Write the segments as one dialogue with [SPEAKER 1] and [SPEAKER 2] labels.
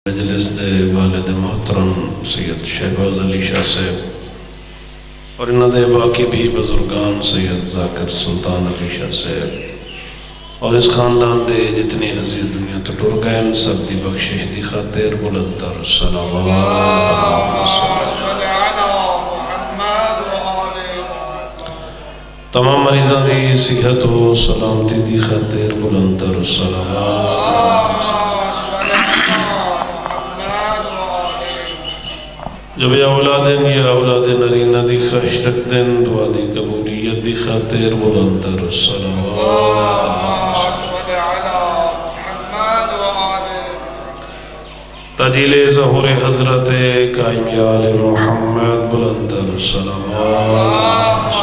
[SPEAKER 1] مجلس دے والد محترم سید شہباز علی شاہ سے اور انہاں دے باقی بھی بزرگان سید ذاکر سلطان علی شاہ سے اور اس خاندان دے جتنے عزیز دنیا تو ٹر گئے ان سب دی بخشش دی خاطر بلندر صلوات تمام مریضاں دی صحت و سلامتی دی خاطر بلندر صلوات جب یا اولادن یا اولاد نرینہ دی خواہش رکھ دن دعا دی قبولیت دی خاطر بلندر صلوات تجیل ظہور حضرت قائم آل محمد بلندر صلوات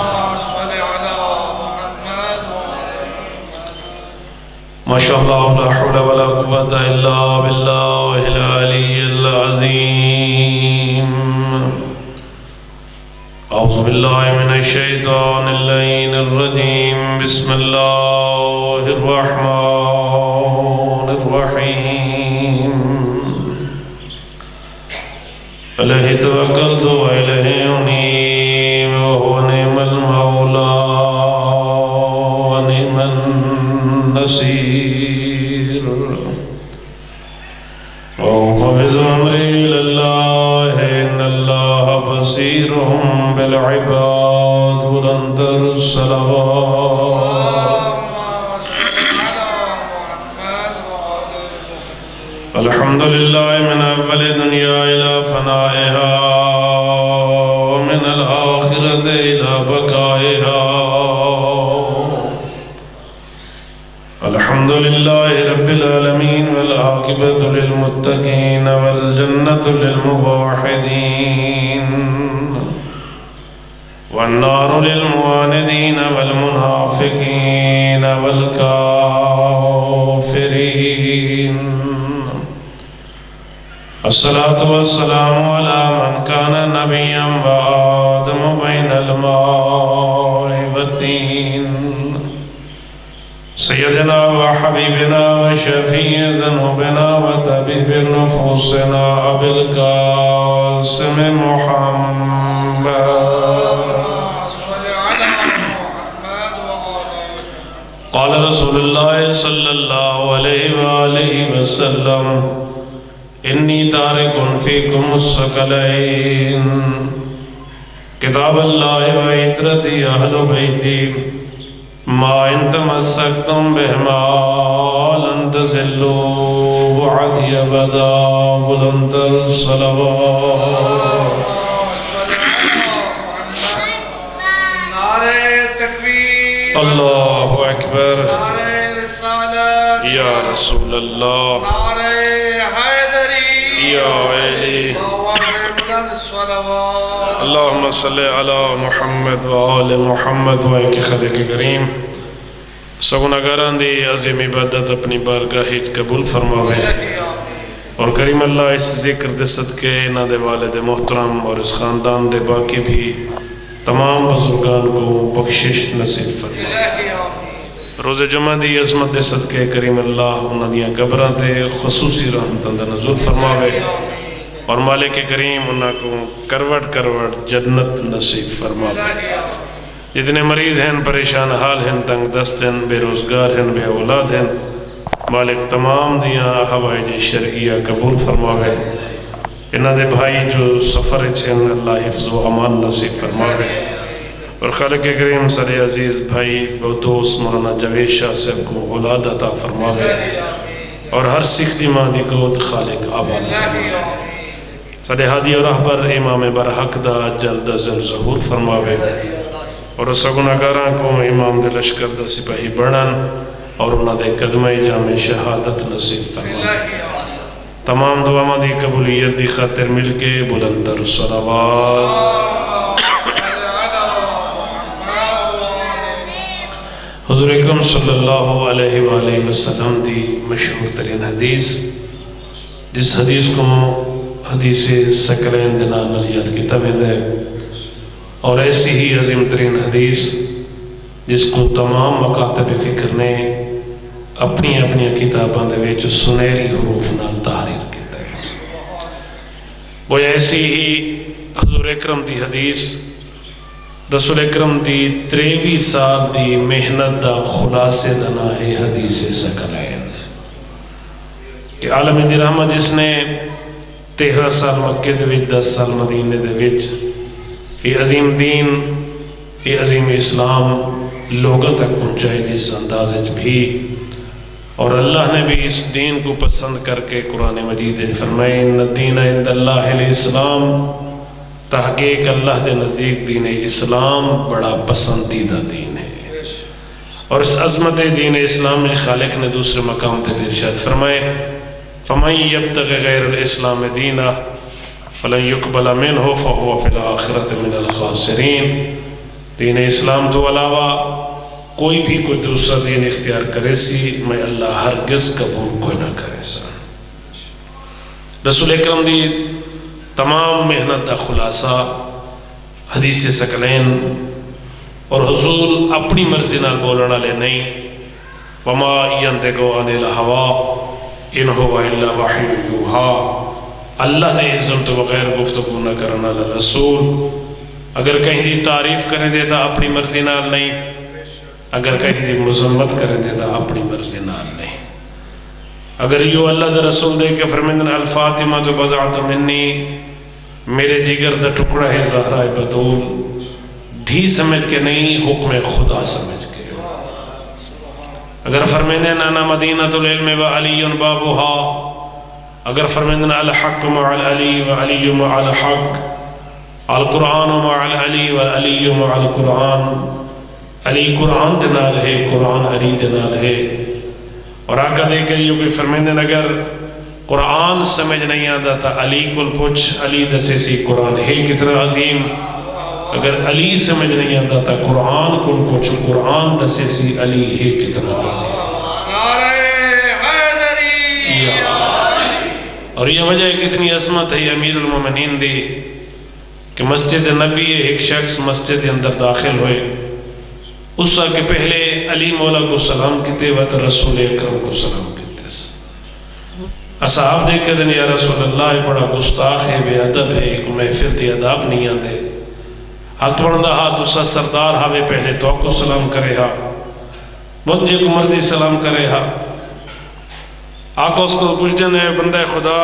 [SPEAKER 1] ماشاءاللہ لا حول ولا قوة الا باللہ العلی العظیم اعوذ باللہ من الشیطان اللعین الرجیم بسم اللہ الرحمن الرحیم علیہ توکلت و علیہ انیب وہو نعم المولا و نعم النصیر وفوض امری للہ ان اللہ بصیر بالعباد بلندر الصلوات الحمدللہ من اول دنیا الى فنائها ومن الآخرت الى بقائها الحمدللہ رب العالمین والعاقبۃ للمتقین والجنة للموحدین والنار للمعاندین والمنافقین والکافرین الصلاة والسلام على من كان نبيا وآدم بين الماء والطين سيدنا وحبيبنا وشفيع ذنوبنا وطبيب نفوسنا أبي القاسم محمد قال رسول الله صلى الله عليه وآله وسلم انی تارک فیکم الثقلین کتاب اللہ و عطرتی اہل بیتی ما ان تمسکتم بہما لن تزلوا وعدی ابدا بلندر صلوات نعرہ تکبیر اللہ اکبر نعرہ رسالت یا رسول اللہ نعرہ اللہم صلی علی محمد و آل محمد و ایک خلق کریم سگناگاران دی عظیم عبادت اپنی بارگاہ قبول فرماوے اور کریم اللہ اس ذکر دے صدقے نہ دے والد محترم اور اس خاندان دے باقی بھی تمام بزرگان کو بخشش نصیب فرماوے روز جمعہ دی عظمت دے صدقے کریم اللہ انہاں دیاں قبران تے خصوصی رحمتاں دا نزول فرماوے اور مالک کریم انہاں کو کروٹ کروٹ جنت نصیب فرماوے جتنے مریض ہیں پریشان حال ہیں تنگ دست ہیں بے روزگار ہیں بے اولاد ہیں مالک تمام دیاں حوائج شرعیہ قبول فرماوے انہاں دے بھائی جو سفر ہیں اللہ حفظ و امان نصیب فرماوے اور خالق کریم صلی عزیز بھائی دوست مولانا جاوید شاہ صاحب کو اولاد عطا فرماوے اور ہر سکھ دی ماں دی کو خالق آباد فرماوے صلی حادی اور رہبر امام برحق دا جلد ازل ظہور فرماوے اور سگناگاراں کو امام دے لشکر دا سپاہی بڑھن اور انہاں دے قدمہ جامع شہادت نصیب فرماوے تمام دعا دی قبولیت دی خاطر مل کے بلندر صلوات حضور اکرم صلی اللہ علیہ وآلہ وسلم دی مشہور ترین حدیث جس حدیث کو حدیث سکرین دنان علیت کی تبید ہے اور ایسی ہی عظیم ترین حدیث جس کو تمام مکاتب فکر نے اپنی اپنی کتاباں دے وچ سنہری حروف نال تحریر کیتا ہے گویا ایسی ہی حضور اکرم دی حدیث رسول اکرم دی 23 سال دی محنت دا خلاصے دا نا ہے حدیث ثقلین کہ عالم دی رحمت جس نے 13 سال مکہ دے وچ 10 سال مدینے دے وچ یہ عظیم دین یہ عظیم اسلام لوگوں تک پہنچائے جس اندازے بھی، اور اللہ نے بھی اس دین کو پسند کر کے قرآن مجید فرمائے ان الدین عند اللہ الاسلام، تحقیق اللہ دے نزدیک دین اسلام بڑا پسندیدہ دین ہے۔ اور اس عظمت دین اسلام میں خالق نے دوسرے مقام تے ارشاد فرمائے فَمَن يَبْتَغِ غَيْرَ الْإِسْلَامِ دِينًا فَلَن يُقْبَلَ مِنْهُ فَهُوَ فِي الْآخِرَةِ مِنَ الْخَاسِرِينَ۔ دین اسلام تو علاوہ کوئی بھی کوئی دوسرا دین اختیار کرے سی میں اللہ ہرگز قبول کوئی نہ کرے سا۔ رسول اکرم دی تمام محنت دا خلاصہ حدیث ثقلین، اور حضور اپنی مرضی نال بولنا لے نہیں، وَمَا يَنْتِقُ عَنِ الْهَوَىٰ إِنْ هُوَ إِلَّا وَحْيٌ يُوحَىٰ۔ اللہ دے عزم تو بغیر گفتگو نہ کرنا رسول، اگر کہیں دی تعریف کریں دیتا اپنی مرضی نال نہیں، اگر کہیں دی مذمت کریں دیتا اپنی مرضی نال نہیں۔ اگر یوں اللہ دے رسول دے کے فرمیندن الفاطمہ تو بضعت منی، میرے جگر دا ٹکڑا ہے زہرہ بطول، دھی سمجھ کے نہیں حکم خدا سمجھ کے۔ اگر فرمیندن انا مدینۃ العلم و علی بابها، اگر فرمیندن الحق مع العلی و علی مع الحق، القرآن مع العلی و علی مع القرآن، علی قرآن دے نال ہے قرآن علی دے نال ہے۔ اور آقا دے کہ یہ کوئی فرمیندن اگر قرآن سمجھ نہیں آتا تا علی کل پوچھ، علی دسے سی قرآن ہے کتنا عظیم، اگر علی سمجھ نہیں آتا تا قرآن کل پوچھ، قرآن دسے سی علی ہے کتنا عظیم۔ اور یہ وجہ کتنی عظمت ہے امیر المومنین دی کہ مسجد نبی ایک شخص مسجد اندر داخل ہوئے، اس سال کے پہلے علی مولا کو سلام کیتے وقت رسول اکرم کو سلام کیتے۔ اصحاب دیکھ کے دن یا رسول اللہ بڑا گستاخ ہے، بے ادب ہے، ایک محفل دی اداب نہیں آتے، حق بندہ ہاں تسا سردار ہاوے پہلے تو کو سلام کرے ہاں بندے کو مرضی سلام کرے ہاں۔ آقا اس کو پوچھ جانے بندہ خدا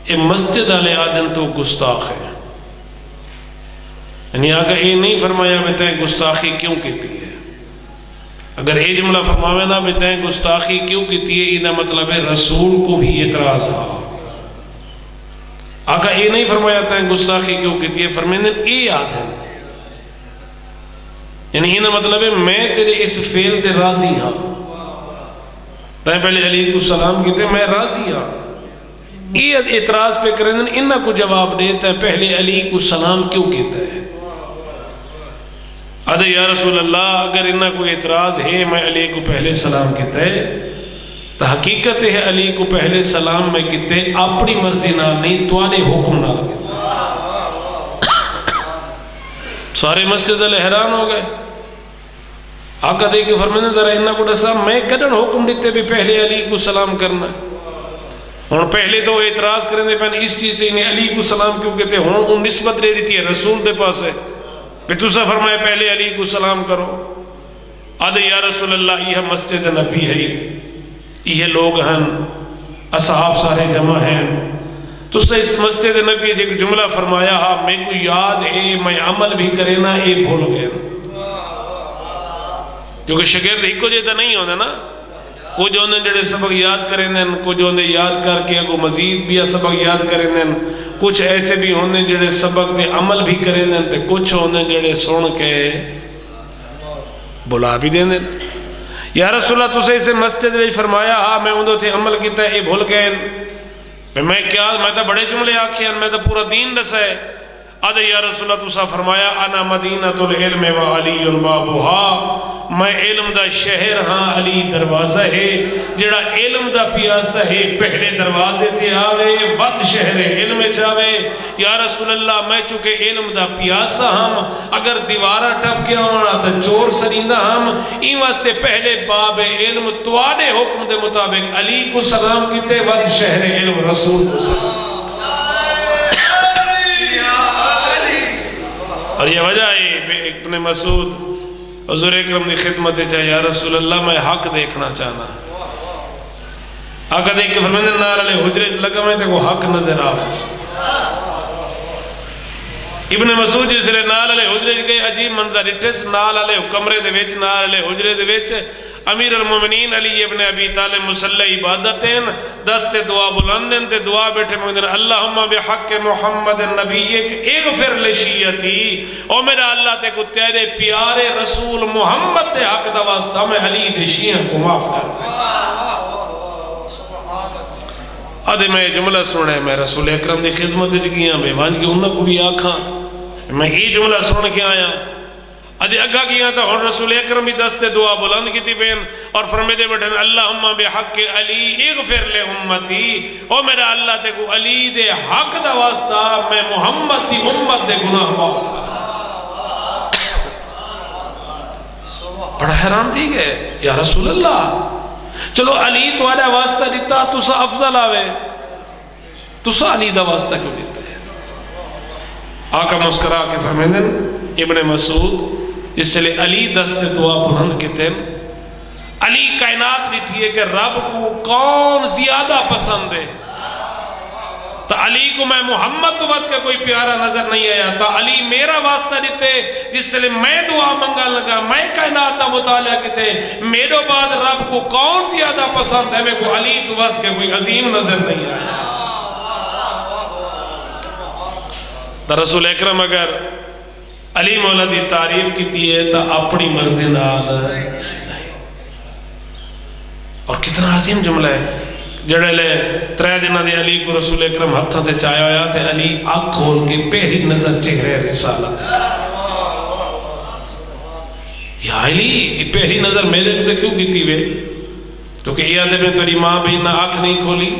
[SPEAKER 1] اے مسجد علی آدم تو گستاخ ہے، یعنی آقا یہ نہیں فرمایا میں تین گستاخی کیوں کیتی ہے، اگر یہ جملہ فرماوے نا میں تین گستاخی کیوں کیتی ہے، یہ مطلب ہے رسول کو بھی اعتراض ہے۔ آقا یہ نہیں فرمایا تین گستاخی کیوں کیتی ہے، فرمائیں اے آدم، یعنی یہ مطلب ہے میں تیرے اس فعل تے راضی ہاں، تین پہلے علی کو سلام کیتے میں راضی ہاں، یہ اعتراض پہ کریں انہا کو جواب دیتا ہے پہلے علی کو سلام کیوں کیتا ہے۔ ادھے یا رسول اللہ اگر انہا کوئی اعتراض ہے میں علی کو پہلے سلام کیتا ہے تو حقیقت ہے علی کو پہلے سلام میں کیتے اپنی مرضی نہ نہیں توڑے حکم نہ لگے۔ سارے مسجد علیہ حیران ہو گئے، آقا دے کے فرمانے ذرا انہا کو ڈسا میں کدن حکم دیتے بھی پہلے علی کو سلام کرنا ہے، اور پہلے تو اعتراض کریں دے پہنے اس چیز سے انہیں علی کو سلام کیوں کہتے ہیں، ان نسبت دے دیتی ہے رسول دے پاس ہے، پھر تُسا فرمائے پہلے علی کو سلام کرو۔ آدھے یا رسول اللہ یہ مسجد نبی ہے، یہ لوگ ہیں اصحاب سارے جمع ہیں، تُسا اس مسجد نبی ایک جملہ فرمایا ہاں میں کو یاد ہے میں عمل بھی کرے نا اے بھول گئے، کیونکہ شگرد ہی کو جیتا نہیں ہونا نا، کو جو انہیں جڑے سبق یاد کریں دیں، کو جو انہیں یاد کر کے کو مزید بھی سبق یاد کریں دیں، کچھ ایسے بھی ہونے جڑے سبق دے عمل بھی کریں دیں، تے کچھ ہونے جڑے سن کے بلا بھی دیں دیں۔ یا رسول اللہ تُسے اسے مسجد میں فرمایا ہاں میں اندھو تھے عمل کیتا ہے اے بھول گئے، میں کیا میں تا بڑے جملے آکھیں میں تا پورا دین رسا ہے۔ آدھے یا رسول اللہ تُسا فرمایا انا مدینۃ العلم و علی بابها، میں علم دا شہر ہاں علی دروازہ ہے، جڑا علم دا پیاسہ ہے پہلے دروازے تے آوے بد شہر علم چاوے۔ یا رسول اللہ میں چونکہ علم دا پیاسہ ہم اگر دیوارہ ٹپ کے آوانا تا چور سریندہ ہم این واسطے پہلے باب علم توادے حکم دے مطابق علی کو سلام کیتے بد شہر علم رسول کو سلام۔ اور یہ وجہ ہے ابن مسعود حضور اکرم دی خدمت چاہے یا رسول اللہ میں حق دیکھنا چاہنا. آقا دیکھ کے فرمائے نال علیہ حجرے لگا میں تے وہ حق نظر آوے. ابن مسعود جس لئے نال علیہ حجرے گئے عجیب منظر اٹھس نال علیہ کمرے دے ویچ نال علیہ حجرے دے ویچ امیر المومنین علی ابن ابی طالب مسلح عبادتین دست دعا بلندن تے دعا بیٹھے مگدن اللہم بحق محمد نبیک اغفر لشیعتی او میرا اللہ تے کو تیرے پیارے رسول محمد تے حق دا واسطہ میں علی دے شیعہ کو معاف کر دیں. آدھے میں جملہ سنے میں رسول اکرم دی خدمت جگیاں بے وانج کی انہوں کو بھی آکھاں میں یہ جملہ سن کے آیا. آدھے اگا کیا تھا اور رسول اکرم بھی دست دعا بلند کی تھی بین اور فرمے دے بیٹھن اللہم بحق علی اغفر لے امتی او میرا اللہ تے کو علی دے حق دا واسطہ میں محمد دی امت دے گناہ معاف کر. بڑا حیران تھی گئے یا رسول اللہ چلو علی تو آدھا واسطہ دیتا تسا افضل آوے تسا علی دا واسطہ کیوں دیتا ہے. آقا مسکرا کے فرمیدن ابن مسعود اس لئے علی دست دعا بلند کہتے ہیں. علی کائنات نہیں ہے کہ رب کو کون زیادہ پسند ہے. تو علی کو میں محمد تو بات کا کوئی پیارا نظر نہیں آیا تا علی میرا واسطہ دیتے جس لئے میں دعا منگا لگا میں کائنات کا مطالعہ کہتے میرے بعد رب کو کون زیادہ پسند ہے میں کو علی تو بات کا کوئی عظیم نظر نہیں آیا. تا رسول اکرم اگر علی مولا دی تعریف کی ہے تا اپنی مرضی نال اور کتنا عظیم جملہ ہے. جڑے لے 3 دنہ دے علی کو رسول اکرم ہتھا تے چاہیا ہویا تے علی آنکھ کھول کے پہلی نظر چہرے رسالت یا علی پہلی نظر میرے کو تے کیوں کیتی ہوئے تو کہ یہ آدھے میں تیری ماں بھی نہ آنکھ نہیں کھولی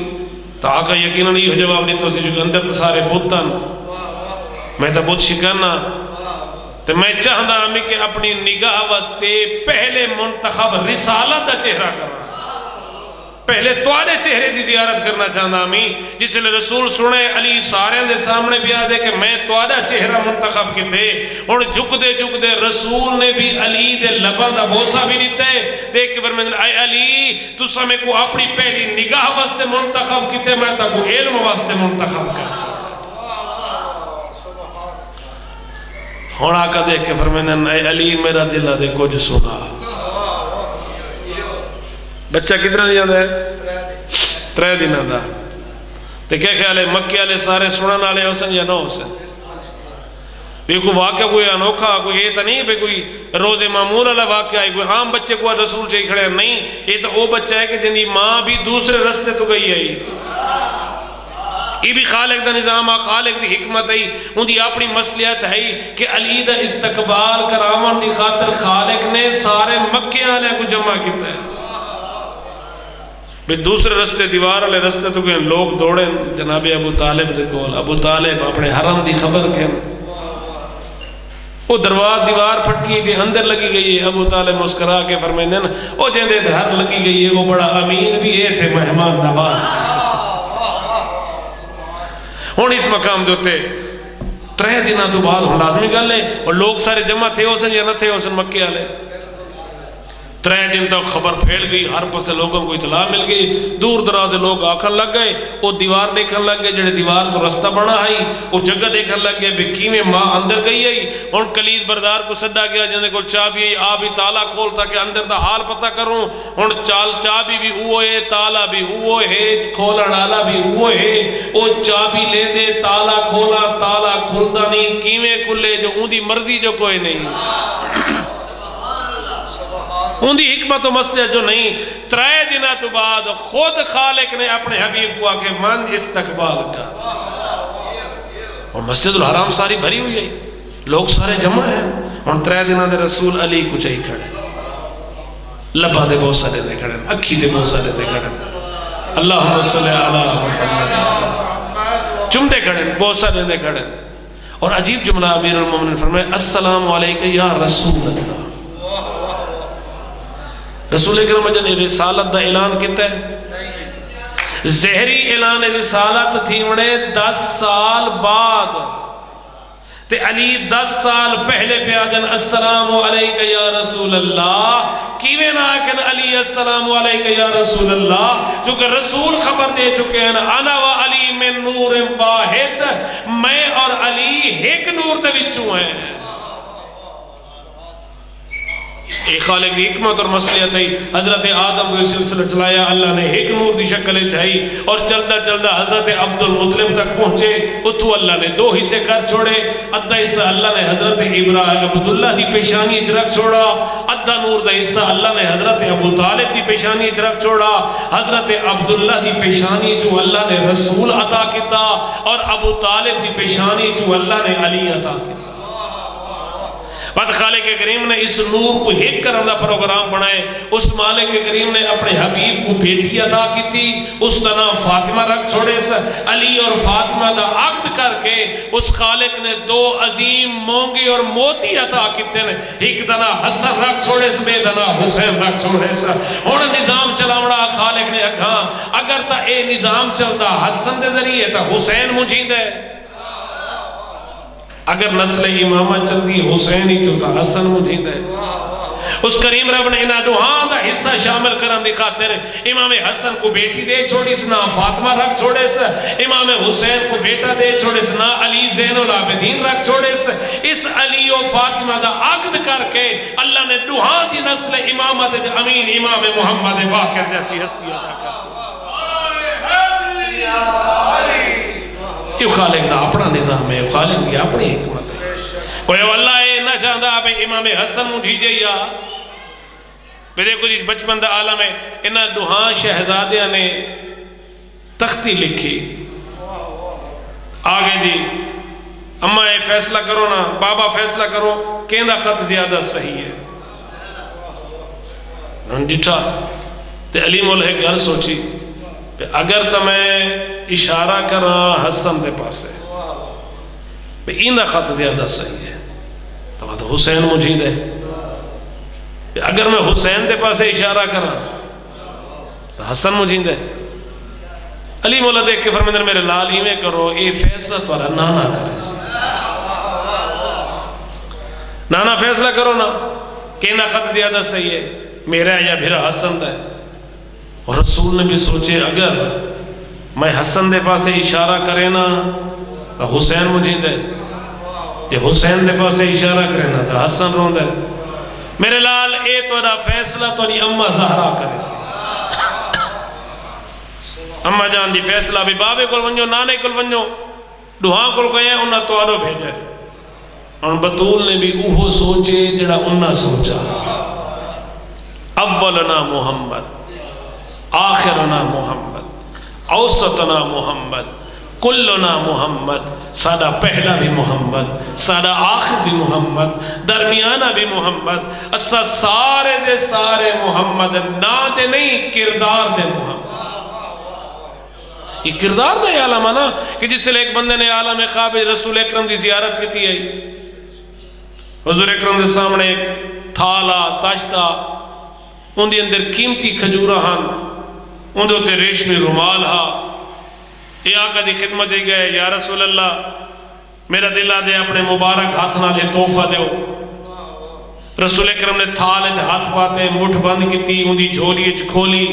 [SPEAKER 1] تا آقا یقینا نہیں ہو جواب نہیں تو جو اندر سارے بوتن میں تا بہت شکرنا تو میں چاہنا ہمیں کہ اپنی نگاہ واسطے پہلے منتخب رسالت دا چہرہ کرنا پہلے توارے چہرے دی زیارت کرنا چاہنا ہمیں جس لئے رسول سنے علی سارے دے سامنے بھی آدھے کہ میں توارا چہرہ منتخب کی تھے اور جھک دے رسول نے بھی علی دے لبا دا بوسا بھی نہیں تھے دیکھ کے فرمائے اے علی تو سمیں کو اپنی پہلی نگاہ واسطے منتخب کی تھے میں تا کو علم واسطے منتخب کر سکتا ہونا کا دیکھ کے فرمائے اے علی میرا دل دے کچھ سنا. بچہ کتنا نہیں جاندہ ہے 3 دنہ دا تے کیا خیال ہے مکہ والے سارے سنن والے حسن یا نہ حسن بھی کوئی واقعہ کوئی انوکھا کوئی یہ تو نہیں بھی کوئی روز معمول والا واقعہ ہے کوئی عام بچے کو رسول چاہیے کھڑے نہیں یہ تو وہ بچہ ہے کہ جن کی ماں بھی دوسرے رستے تو گئی ہے یہ بھی خالق دا نظام ہے خالق دی حکمت ہے ان دی اپنی مسئلیت ہے کہ علی دا استقبال کرامن دی خاطر خالق نے سارے مکہ والے کو جمع کیتا ہے بھی دوسرے رستے دیوار والے رستے تو کہیں لوگ دوڑیں جناب ابو طالب دے کول ابو طالب اپنے حرم دی خبر کہیں وہ دیوار پھٹی تھی اندر لگی گئی ہے ابو طالب مسکرا کے فرمائیں دن وہ جیندے دھر لگی گئی ہے وہ بڑا امین بھی ہے تھے مہمان نواز ہون اس مقام دوتے 3 دنہ تو بعد ہم لازمی گل لے اور لوگ سارے جمع تھے حسن یا نہ تھے حسن مکہ والے 3 دن تک خبر پھیل گئی ہر پسے لوگوں کو اطلاع مل گئی دور دراز لوگ آکھن لگ گئے وہ دیوار دیکھن لگ گئے جڑے دیوار تو رستہ بنا ہے وہ جگہ دیکھن لگ گئے بکی میں ماں اندر گئی ہے اور کلید بردار کو سڈا گیا جنہیں کو چابی آبی تالا کھول تھا کہ اندر دا حال پتہ کروں اور چابی بھی ہوئے تالا بھی ہوئے کھولا ڈالا بھی ہوئے وہ چابی لے دے تالا کھولا تالا کھلتا نہیں کیویں کھلے جو ان دی مرضی جو کوئی نہیں ان دی حکمت و مسئلہ جو نہیں 3 دنہ تو بعد خود خالق نے اپنے حبیب کو آکے من استقبال کا اور مسجد الحرام ساری بھری ہوئی ہے لوگ سارے جمع ہیں اور 3 دنہ دے رسول علی کو چاہی کھڑے لبا دے بوسا دے کھڑے اکھی دے بوسا دے کھڑے اللہم صلی علی محمد چم دے کھڑے بوسا دے کھڑے اور عجیب جملہ امیر المومنین فرمائے السلام علیکہ یا رسول اللہ رسول اکرم جن رسالت دا اعلان کیتا ہے ظہری اعلان رسالت تھی انہیں 10 سال بعد تے علی 10 سال پہلے پہ آدن السلام علیکہ یا رسول اللہ، کیویں نہ آکن علی السلام علیکہ یا رسول اللہ، چونکہ رسول خبر دے چکے ہیں انا و علی من نور واحد، میں اور علی ایک نور دے وچوں ہیں۔ ایک خالق کی حکمت اور مسئلیت ہے، حضرت آدم کو سلسلہ چلایا، اللہ نے ایک نور دی شکل چاہی اور چلدا چلدا حضرت عبد المطلب تک پہنچے، اتھو اللہ نے 2 حصے کر چھوڑے، ادھا حصہ اللہ نے حضرت ابراہیم عبداللہ دی پیشانی رکھ چھوڑا، ادھا نور دا حصہ اللہ نے حضرت ابو طالب دی پیشانی رکھ چھوڑا، حضرت عبداللہ دی پیشانی جو اللہ نے رسول عطا کیتا اور ابو طالب دی پیشانی جو اللہ نے علی عطا کیتا۔ بعد خالق کریم نے اس نور کو ایک کرنے پروگرام بنائے، اس مالک کریم نے اپنے حبیب کو بیٹی عطا کی تھی، اس طرح فاطمہ رکھ چھوڑے سے علی اور فاطمہ دا عقد کر کے اس خالق نے 2 عظیم مونگے اور موتی عطا کیتے ہیں، ایک طرح حسن رکھ چھوڑے سے بے طرح حسین رکھ چھوڑے سے۔ اور نظام چلاوڑا خالق نے کہا اگر تا اے نظام چلتا حسن دے ذریعے تا حسین مجید ہے، اگر نسل امامہ چلتی حسین ہی چلتا حسن مجید ہے۔ اس کریم رب نے انہا دوہاں دا حصہ شامل کرن دی خاطر امام حسن کو بیٹی دے چھوڑی سنا فاطمہ رکھ چھوڑے سے، امام حسین کو بیٹا دے چھوڑے سنا علی زین العابدین رکھ چھوڑے سے۔ اس علی و فاطمہ دا عقد کر کے اللہ نے دوہاں دی نسل امامت امین امام محمد باقر جیسی ہستی عطا کر یہ خالق دا اپنا نظام ہے، خالق دی اپنی حکمت ہے۔ کوئی اللہ اے نہ چاہتا آپ امام حسن مجھیجے یا پہ دیکھو جی بچپن دا عالم ہے، انہا دوہاں شہزادیاں نے تختی لکھی آگے جی اماں اے فیصلہ کرو نا بابا فیصلہ کرو کیندہ خط زیادہ صحیح ہے جٹھا تے علی مولا ایک گھر سوچی اگر تمہیں اشارہ کرا حسن دے پاسے ایندہ خط زیادہ صحیح ہے تو حسین مجید ہے، اگر میں حسین دے پاسے اشارہ کرا تو حسن مجید ہے۔ علی مولا دیکھ کے فرمیدن میرے لال ہی میں کرو اے فیصلہ تورا نانا کرے سی، نانا فیصلہ کرو نا کہ ایندہ خط زیادہ صحیح ہے میرا یا بھیرا حسن دا ہے۔ اور رسول نے بھی سوچے اگر میں حسن دے پاسے اشارہ کرے نا تو حسین مجید ہے، کہ حسین دے پاسے اشارہ کرے نا تو حسن روند ہے۔ میرے لال اے تو دا فیصلہ تو نہیں اممہ زہرہ کرے سی، اممہ جان دی فیصلہ بھی بابے کل ونجو نانے کل ونجو دوہاں کل گئے انہا تو آدھو بھیجے، اور بطول نے بھی اوہو سوچے جڑا انہا سوچا اولنا محمد آخرنا محمد اوسطنا محمد کلنا محمد، سادہ پہلا بھی محمد سادہ آخر بھی محمد درمیانہ بھی محمد، اسا سارے دے سارے محمد، نا دے نہیں کردار دے محمد۔ یہ کردار دے عالم ہے نا کہ جس سے ایک بندے نے عالم خواب رسول اکرم دی زیارت کی تھی ہے، حضور اکرم دے سامنے ایک تھالا تاشتا ان دی اندر قیمتی کھجورہ ہن، ان دے ریشمی رومال ہا، یہ آقا دی خدمت ہی گئے یا رسول اللہ میرا دل آدھے اپنے مبارک ہاتھ نہ لے توفہ دیو۔ رسول اکرم نے تھالے دے ہاتھ پاتے مٹھ بند کی تھی، ان دی جھولی کھولی،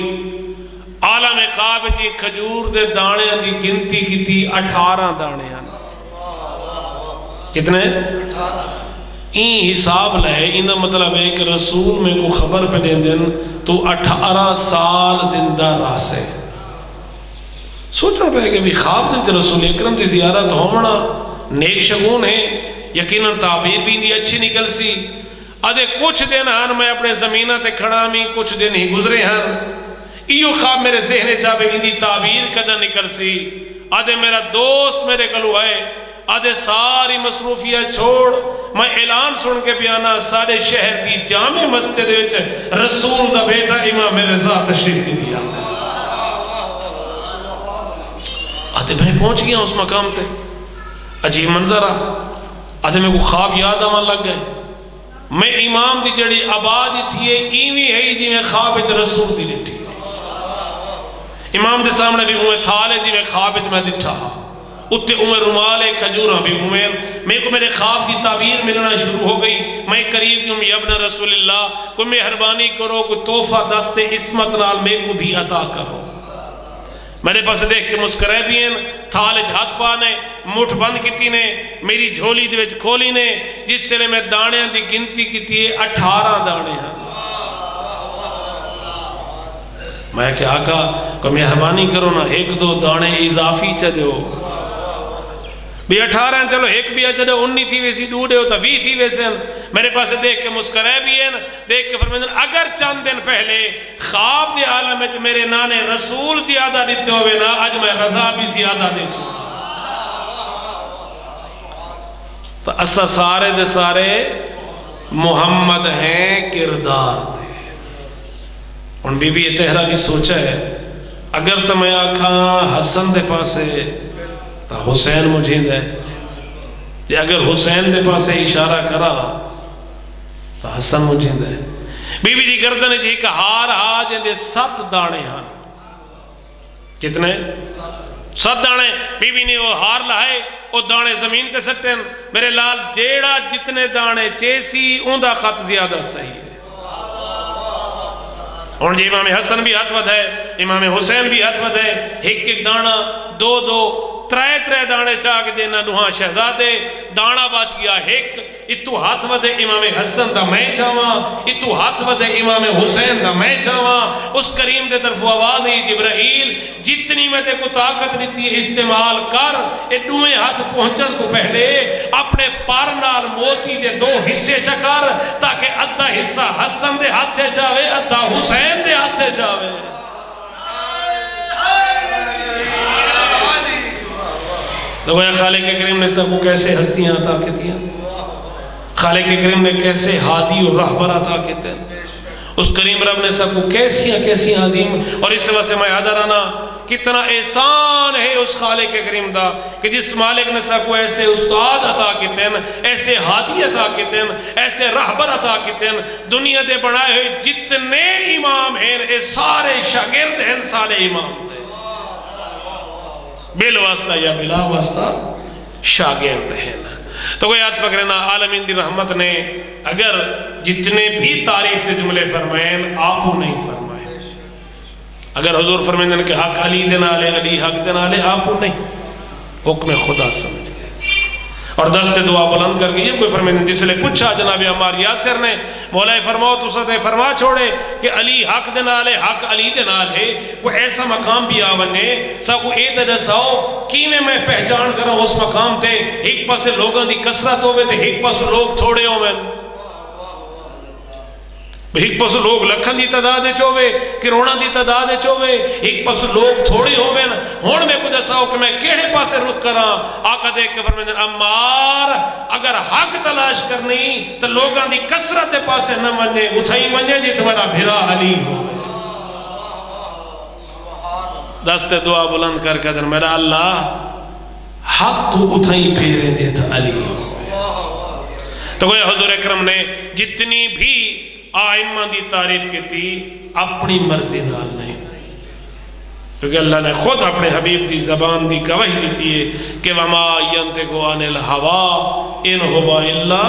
[SPEAKER 1] عالم خواب جی کھجور دے دانے دی گنتی کی تھی 18 دانے ہیں۔ کتنے؟ این حساب لائے، این دا مطلب ہے کہ رسول میں کو خبر پہ دیں دن تو 18 سال زندہ راسے۔ سوچنا پہ کہ بھی خواب دن رسول اکرم دی زیارت ہومنا نیک شگون ہے، یقیناً تعبیر بھی دی اچھی نکل سی۔ آدھے کچھ دن ہن میں اپنے زمینہ تے کھڑا میں کچھ دن ہی گزرے ہن، ایو خواب میرے ذہنے چاہے ان دی تعبیر کدھا نکل سی۔ آدھے میرا دوست میرے گلو ہے، آدھے ساری مصروفیہ چھوڑ میں اعلان سن کے بیانا سارے شہر دی جامع مسجد رسول دا بیٹا امام رضا تشریف کی دیا۔ آدھے میں پہنچ گیا اس مقام تے، عجیب منظرہ، آدھے میں کو خواب یاد آمان لگ گئے، میں امام دی جڑی آباد اٹھیے ایوی ہے جی میں خواب رسول دی لٹھی، امام دے سامنے بھی ہوئے تھالے جی میں خواب میں لٹھا، اتنے عمر رومال کھجوراں بھی گھومیں میں کو میرے خواب کی تعبیر ملنا شروع ہو گئی میں قریب ہوں یا ابن رسول اللہ کوئی مہربانی کرو کوئی تحفہ دست عصمت نال میں کو بھی عطا کرو میرے پاس دیکھ کے مسکرائے بھی ہیں تھالج ہاتھ پانے مٹھ بند کیتی نے میری جھولی دے وچ کھولی نے جس سے میں دانے دی گنتی کیتی ہے 18 دانے ہیں میں کہ آقا کوئی مہربانی کرو نا 1-2 دانے اضافی چاہو بھی 18 ہیں چلو ایک بھی اچھا 19 تھی ویسی 2 ہو تو 20 تھی ویسے میرے پاس دیکھ کے مسکرائے بھی ہیں دیکھ کے فرمائے اگر چند دن پہلے خواب دے عالم میں میرے نانے رسول زیادہ دیتے ہوئے نا آج میں رضا بھی زیادہ دے چھوڑا تو اسا سارے دے سارے محمد ہیں کردار دے ان بی بی تہرہ بھی سوچا ہے اگر تو میں آکھاں حسن دے پاسے تو حسین مجھے دے یا اگر حسین دے پاسے اشارہ کرا تو حسن مجھے دے بی بی جی گردن جی کہ ہار آج دے 7 دانے ہیں کتنے 7 دانے بی بی نے وہ ہار لائے وہ دانے زمین تے سٹیں میرے لال جیڑا جتنے دانے چیسی ان دا خط زیادہ صحیح ہے اور جی امام حسن بھی ہاتھ ود ہے امام حسین بھی ہاتھ ود ہے ایک دانا 2 3 دانے چاہ کے دینا نوہاں شہزادے دانا باچ گیا ایک اتو ہاتھ ودے امام حسن دا میں چاہواں اتو ہاتھ ودے امام حسین دا میں چاہواں اس کریم دے طرف آواز ہی جبرائیل جتنی میں تے کو طاقت دیتی ہے استعمال کر ایڈویں ہاتھ پہنچن کو پہلے اپنے پارنال موتی دے 2 حصے چکر تاکہ ادھا حصہ حسن دے ہاتھے چاہوے ادھا حسین دے ہاتھے چاہوے لوگوں خالق کریم نے سب کو کیسے ہستیاں عطا کیتی ہیں خالق کریم نے کیسے ہادی اور رہبر عطا کیتے ہیں اس کریم رب نے سب کو کیسی عظیم اور اس وجہ سے میں یاد رہنا کتنا احسان ہے اس خالق کریم دا کہ جس مالک نے سب کو ایسے استاد عطا کیتے ہیں ایسے ہادی عطا کیتے ہیں ایسے رہبر عطا کیتے ہیں دنیا دے بنائے ہوئے جتنے امام ہیں اے سارے شاگرد ہیں سارے امام دے بل واسطہ یا بلا واسطہ شاگرد ہیں تو کوئی آج پکرنا عالمین دی رحمت نے اگر جتنے بھی تعریف کے جملے فرمائیں آپو نہیں فرمائیں اگر حضور فرمائیں کہ حق علی دنالے علی حق دنالے آپو نہیں حکم خدا سمجھ گئے اور دست دعا بلند کر گئی کوئی فرمائیں جس لئے پوچھا جناب عمار یاسر نے مولا فرماؤ تو ساتھ فرما چھوڑے کہ علی حق دنالے حق علی دنالے وہ ایسا مقام بھی آونے سا کو اے دساؤ کینے میں پہچان کروں اس مقام تے ایک پاس لوگوں دی کسرت ہوئے تے ایک پاس لوگ تھوڑے ہوئے ایک پاس لوگ لکھن دی تعداد چوے کروڑا دی تعداد چوے ایک پاس لوگ تھوڑی ہوئے ہون میں کو دساؤ کہ میں کیڑے پاسے رک کراں آقا دیکھ کے فرمائیں عمار اگر حق تلاش کرنی تو لوگاں دی کسرت دے پاسے نہ منے اتھائی منے جی تمہارا بھرا علی ہو دست دعا بلند کر کے دن میرا اللہ حق کو اتھائی پھیرے دیتا علی ہو تو کوئی حضور اکرم نے جتنی بھی آئمہ دی تعریف کی تھی اپنی مرضی نال نہیں کیونکہ اللہ نے خود اپنے حبیب دی زبان دی گواہی دیتی ہے کہ وَمَا يَنْتِقُ عَنِ الْهَوَىٰ إِنْ هُوَ إِلَّا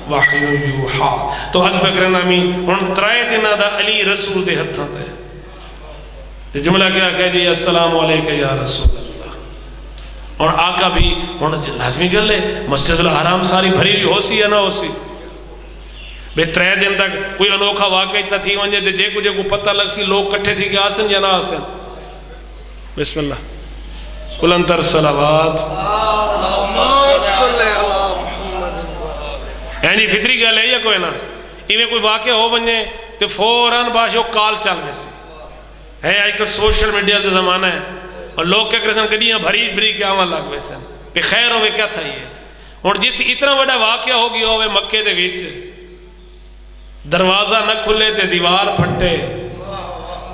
[SPEAKER 1] وَحْيٌ يُوحَىٰ تو حضرت بکر نامی ان 3 دنہ دا علی رسول دے ہتھاں تے تو جملہ کیا کہہ دی السلام علیکہ یا رسول اللہ اور آقا بھی لازمی کر لے مسجد الحرام ساری بھری ہوئی ہو سی یا نہ ہو سی بے 3 دن تک کوئی انوکھا واقعی تا تھی ونجے دے جے کو پتہ لگ سی لوگ کٹھے تھی کہ آسن یا نہ آسن بسم اللہ قلنتر صلوات یعنی فطری گل ہے یا کوئی نا ایمیں کوئی واقعہ ہو ونجے تو فوراں باشو کال چل میں سی ہے آئی کر سوشل میڈیا دے زمانہ ہے اور لوگ کیا کرتے ہیں گڑیاں بھری کیا عمل لگ ویسے کہ خیر ہوئے کیا تھا یہ اور جت اتنا بڑا واقعہ ہوگی ہوئے مکے دے ویچ دروازہ نہ کھلے تے دیوار پھٹے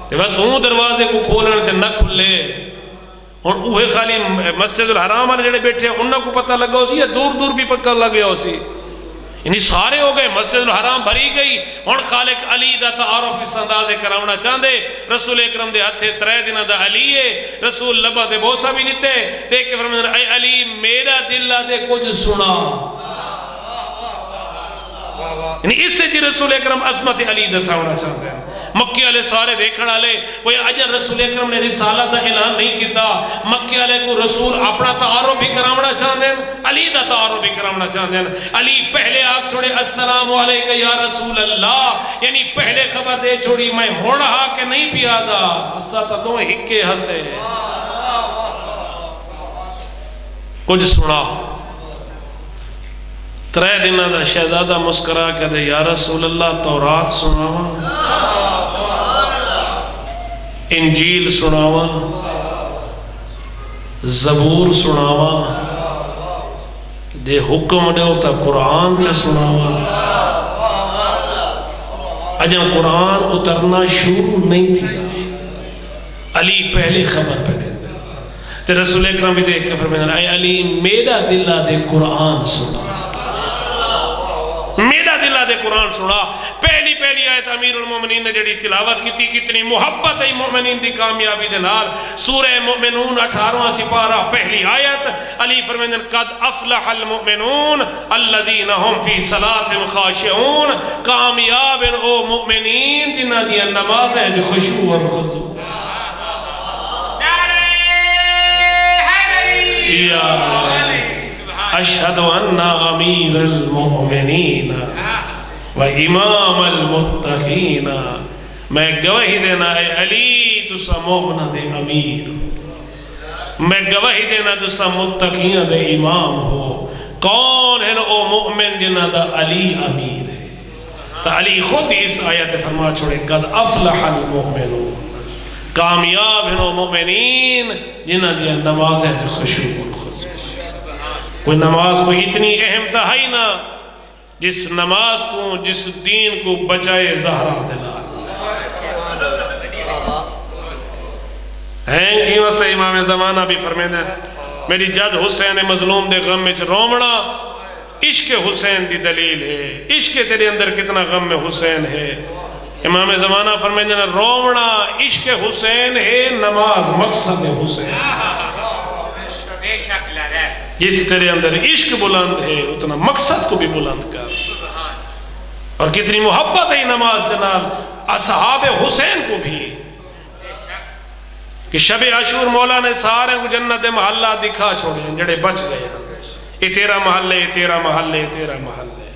[SPEAKER 1] تے وقت ہوں دروازے کو کھولنے تے نہ کھلے اور اوہے خالی مسجد الحرام والے جڑے بیٹھے ہیں انہوں کو پتہ لگا ہو سی یا دور بھی پکا لگیا ہو سی یعنی سارے ہو گئے، مسجد الحرام بھری گئی، ہن خالق علی دا تعارف اس انداز کراونا چاہندے، رسول اکرم دے ہتھے 3 دن دا علی ہے، رسول لبا دے بوسا بھی نیتے، دیکھ کے فرمائے اے علی میرا دل دے کچھ سنا، یعنی اس سے جی رسول اکرم عظمت علی دساونا چاہتے ہیں۔ مکی والے سارے دیکھن والے کوئی اجر رسول اکرم نے رسالت کا اعلان نہیں کیتا، مکی والے کو رسول اپنا تعارف بھی کراونا چاہتے ہیں، علی دا تعارف بھی کراونا چاہتے ہیں۔ علی پہلے آگ چھوڑے السلام علیکہ یا رسول اللہ، یعنی پہلے خبر دے چھوڑی میں موڑا کہ نہیں پیادا، اساتا دو ہکے ہسے کچھ سنا۔ 3 دن دا شہزادہ مسکرا کہ دے یا رسول اللہ تورات سناوا، انجیل سناوا، زبور سناوا، دے حکم دے ہوتا قرآن چا سناوا۔ اجن قرآن اترنا شروع نہیں تھیا، علی پہلے خبر پہ دیتے، تے رسول اکرم بھی دیکھ کے فرمائے اے علی میرا دلہ دے قرآن سنا، میرا دلہ دے قرآن سنا۔ پہلی آیت امیر المومنین نے جڑی تلاوت کی تھی، کتنی محبت ہے مومنین دی کامیابی دے نال، سورہ مومنون 18واں سپارہ پہلی آیت، علی فرمائے قد افلح المؤمنون الذین هم فی صلاۃ خاشعون، کامیاب ہیں او مومنین جنہاں دی نماز ہے جو خشوع اور خضوع۔ اشہد ان امیر المؤمنین و امام المتقین، میں گواہی دینا ہے علی تسا مومنہ دے امیر، میں گواہی دینا تسا متقین دے امام ہو۔ کون ہے او مومن جنہ دا علی امیر ہے؟ تو علی خود اس آیت فرما چھوڑے قد افلح المؤمنون، کامیاب ہیں او مومنین جنہ دیا نماز ہے جو خشوع اور خضوع۔ کوئی نماز کوئی اتنی اہم تہائی نہ جس نماز کو، جس دین کو بچائے زہرا دلال ہیں۔ ایوہ سے امام زمانہ بھی فرمیدے میری جد حسین مظلوم دے غم میں رومنا عشق حسین دی دلیل ہے، عشق تیرے اندر کتنا غم میں حسین ہے۔ امام زمانہ فرمیدے رومنا عشق حسین ہے، نماز مقصد حسین، جس تیرے اندر عشق بلند ہے اتنا مقصد کو بھی بلند کر۔ اور کتنی محبت ہے نماز دنال اصحاب حسین کو بھی، کہ شب عاشور مولا نے سارے کو جنت محلہ دکھا چھوڑے جڑے بچ گئے، یہ تیرا محلے، یہ تیرا محلے، یہ تیرا محلے۔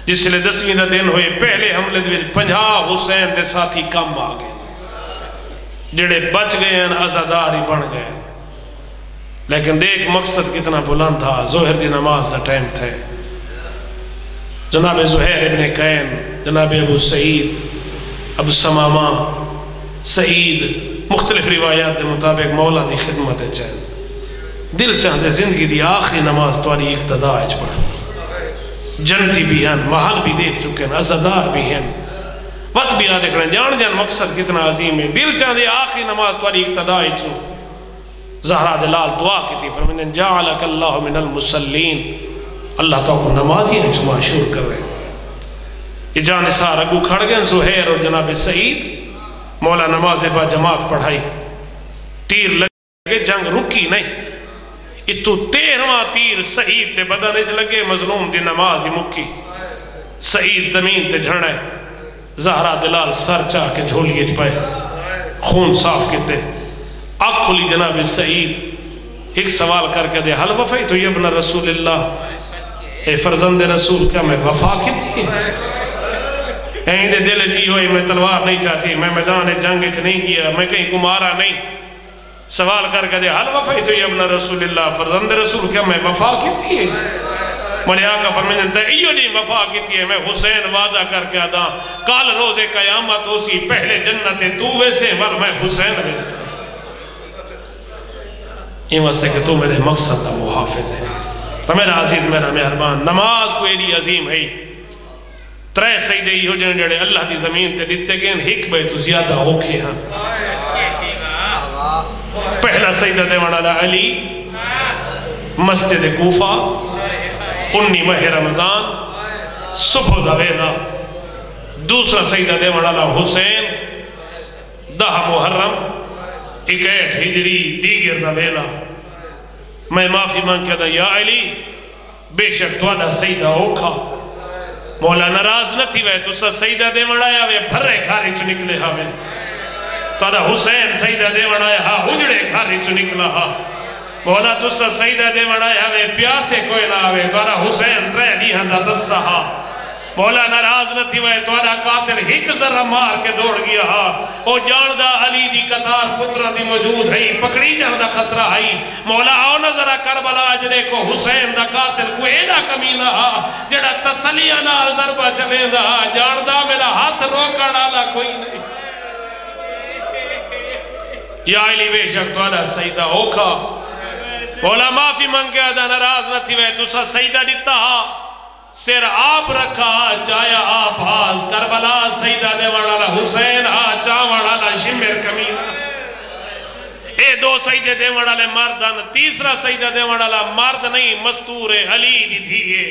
[SPEAKER 1] جس لئے 10ویں دا دن ہوئے پہلے حملے دے 50 حسین دے ساتھی کم آگئے، جڑے بچ گئے ہیں عزاداری بڑھ گئے۔ لیکن دیکھ مقصد کتنا بلند تھا، ظہر دی نماز دا ٹائم تھے، جناب زہیر ابن قین، جناب ابو سعید، ابو سمامہ، سعید، مختلف روایات دے مطابق مولا دی خدمت چاہتے، دل چاہتے زندگی دی آخری نماز تواری اقتداء اچ پڑھ، جنتی بھی ہیں، محل بھی دیکھ چکے ہیں، عزادار بھی ہیں، وقت بھی آدھے کریں، جان مقصد کتنا عظیم ہے، دل چاہتے آخری نماز تواری اقتداء اچ ہو۔ زہرہ دلال دعا کی تھی، فرمائیں جعلک اللہ من المسلین، اللہ تعالیٰ کو نمازی ہیں جو معشور کر رہے ہیں۔ یہ جانسار اگو کھڑ گئے زہیر اور جناب سعید، مولا نماز با جماعت پڑھائی، تیر لگے، جنگ رکی نہیں، اتو 13واں تیر سعید دے بدن لگے، مظلوم دی نماز ہی مکی، سعید زمین تے جھڑے، زہرہ دلال سر چاہ کے جھولیے پائے، خون صاف کتے، آنکھ کھلی جناب سعید، ایک سوال کر کے دے حل وفائی تو یہ ابن رسول اللہ، اے فرزند رسول کیا میں وفا کتی ہے؟ این دے دل جی ہوئی میں تلوار نہیں چاہتی، میں میدان جنگ نہیں کیا، میں کہیں کو مارا نہیں، سوال کر کے دے حل وفائی تو یہ ابن رسول اللہ، فرزند رسول کیا میں وفا کتی ہے؟ مجھے آقا فرمائیں تے ایو جی وفا کیتی ہے، میں حسین وعدہ کر کے آدھا کال روز قیامت ہو سی، پہلے جنت تو ویسے ول میں حسین ویسے، یہ واسطے کہ تو میرے مقصد کا محافظ ہے۔ تو میرا عزیز، میرا مہربان، نماز کو ایڈی عظیم ہے، 3 سجدے ہی ہو جائیں جڑے اللہ دی زمین تے دیتے گئے، ایک بے تو زیادہ اوکھے ہیں۔ پہلا سجدہ دے والا علی، مسجد کوفہ، 19 ماہ رمضان، صبح دا ویلا دوسرا سیدہ دے وڑالا حسین 10 محرم 61 ہجری دیگر دا ویلا میں معافی مانگ کے دا یا علی بے شک توانا سیدہ اوکھا مولا ناراض نہ تھی وے تسا سیدہ دے وڑایا وے بھرے گھاری چو نکلے ہاں وے توانا حسین سیدہ دے وڑایا ہاں ہجڑے گھاری چو نکلا ہاں مولا تسا سیدہ دے وڑایا وے پیاسے کوئی نہ آوے توانا حسین ترے نہیں ہندہ دسا ہاں مولا ناراض نہ تھی وے توانا قاتل ہک ذرہ مار کے دوڑ گیا ہاں او جاندہ علی دی قطار پترہ دی موجود ہے پکڑی جاندہ خطرہ ہے مولا آؤ نظرہ کربلا جنے کو حسین دا قاتل کو ایدہ کمینہ ہاں جڑا تسلیہ نہ ضربہ چلے دا جاندہ میرا ہاتھ روکا ڈالا کوئی نہیں یا علی بے شک توانا سیدہ اوکھا مولا معافی منگیا دا ناراض نہ تھی وے تسا سیدہ دیتا ہاں سر آپ رکھا چایا آپ ہاز کربلا سیدہ دے وڑالا حسین چا وڑالا شمر کمینہ اے 2 سیدہ دے وڑالے مردن تیسرا سیدہ دے وڑالا مرد نہیں مستور علی دی تھیئے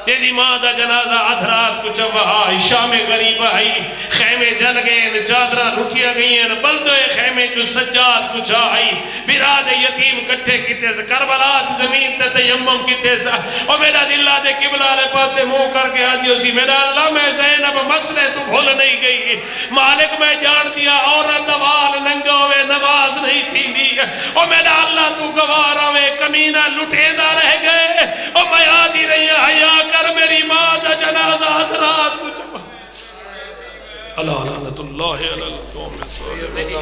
[SPEAKER 1] تیری ماں دا جنازہ ادھرات کچھ وہاں شام غریب آئی خیمے جل گئے چادرہ لٹیا گئی ہیں بلدوے خیمے جو سجاد کچھ آئی براد یتیم کٹھے کتے سے کربلات زمین تے تیمم کتے سے اور میرا دلہ دے قبلہ لے پاسے منہ کر کے آدھی اسی میرا اللہ میں زینب مسئلے تو بھول نہیں گئی مالک میں جان دیا عورت دوال ننگوے نواز نہیں تھی دی اور میرا اللہ تو گوارا میں کمینہ لٹے دا رہ گئے اور میں آدھی رہی حیاء کر میری ماں دا جنازہ حضرات کچھ اللہ لعنت اللہ علی القوم الظالمین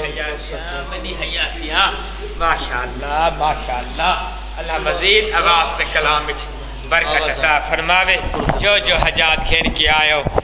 [SPEAKER 2] منی حیاتیاں ماشاءاللہ اللہ مزید آواز تے کلام برکت عطا فرماوے جو حجات کھین کی آئے ہو